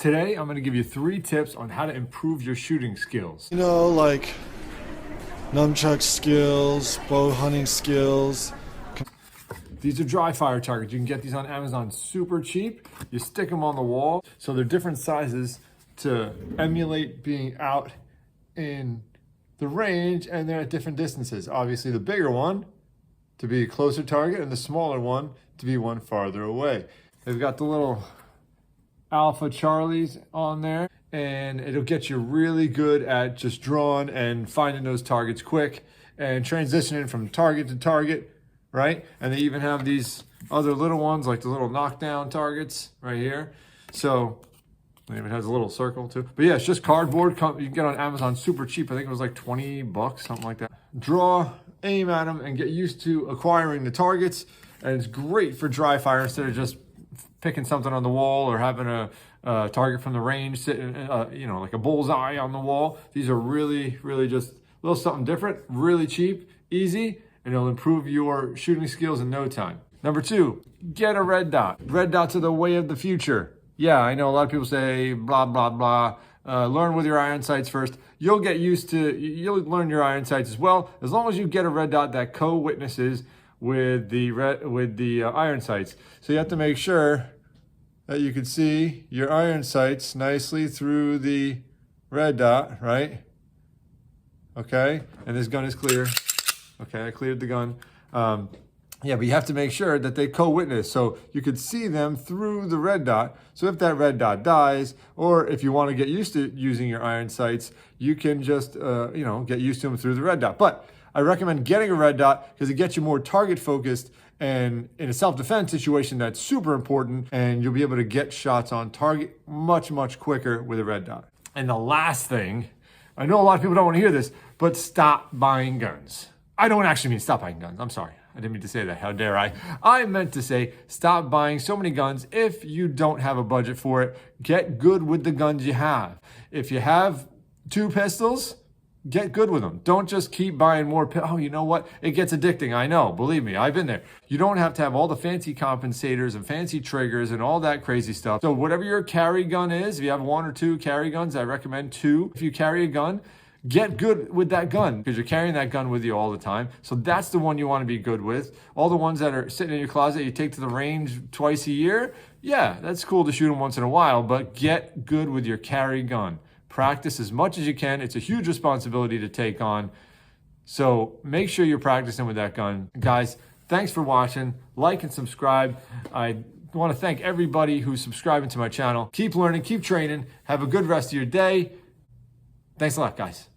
Today, I'm gonna give you 3 tips on how to improve your shooting skills. You know, like nunchuck skills, bow hunting skills. These are dry fire targets. You can get these on Amazon super cheap. You stick them on the wall. So they're different sizes to emulate being out in the range, and they're at different distances. Obviously the bigger one to be a closer target and the smaller one to be one farther away. They've got the little Alpha Charlies on there, and it'll get you really good at just drawing and finding those targets quick and transitioning from target to target, right? And they even have these other little ones like the little knockdown targets right here. So it even has a little circle too. But yeah, it's just cardboard. You can get on Amazon super cheap. I think it was like 20 bucks, something like that. Draw, aim at them, and get used to acquiring the targets. And it's great for dry fire instead of just picking something on the wall or having a target from the range sitting, like a bullseye on the wall. These are really, really just a little something different, really cheap, easy, and it'll improve your shooting skills in no time. Number 2, get a red dot. Red dots are the way of the future. Yeah, I know a lot of people say blah, blah, blah. Learn with your iron sights first. You'll learn your iron sights as well, as long as you get a red dot that co-witnesses with the iron sights. So you have to make sure that you can see your iron sights nicely through the red dot, right? Okay, and this gun is clear. Okay, I cleared the gun. Yeah, but you have to make sure that they co-witness so you could see them through the red dot. So if that red dot dies, or if you want to get used to using your iron sights, you can just, get used to them through the red dot. But I recommend getting a red dot because it gets you more target focused, and in a self-defense situation, that's super important, and you'll be able to get shots on target much, much quicker with a red dot. And the last thing, I know a lot of people don't want to hear this, but stop buying guns. I don't actually mean stop buying guns. I'm sorry. I didn't mean to say that. How dare I? I meant to say stop buying so many guns if you don't have a budget for it. Get good with the guns you have. If you have 2 pistols, get good with them. Don't just keep buying more. Oh, you know what? It gets addicting. I know. Believe me, I've been there. You don't have to have all the fancy compensators and fancy triggers and all that crazy stuff. So whatever your carry gun is, if you have 1 or 2 carry guns, I recommend 2. If you carry a gun, get good with that gun because you're carrying that gun with you all the time. So that's the one you want to be good with. All the ones that are sitting in your closet, you take to the range twice a year. Yeah, that's cool to shoot them once in a while, but get good with your carry gun. Practice as much as you can. It's a huge responsibility to take on. So make sure you're practicing with that gun. Guys, thanks for watching. Like and subscribe. I want to thank everybody who's subscribing to my channel. Keep learning, keep training. Have a good rest of your day. Thanks a lot, guys.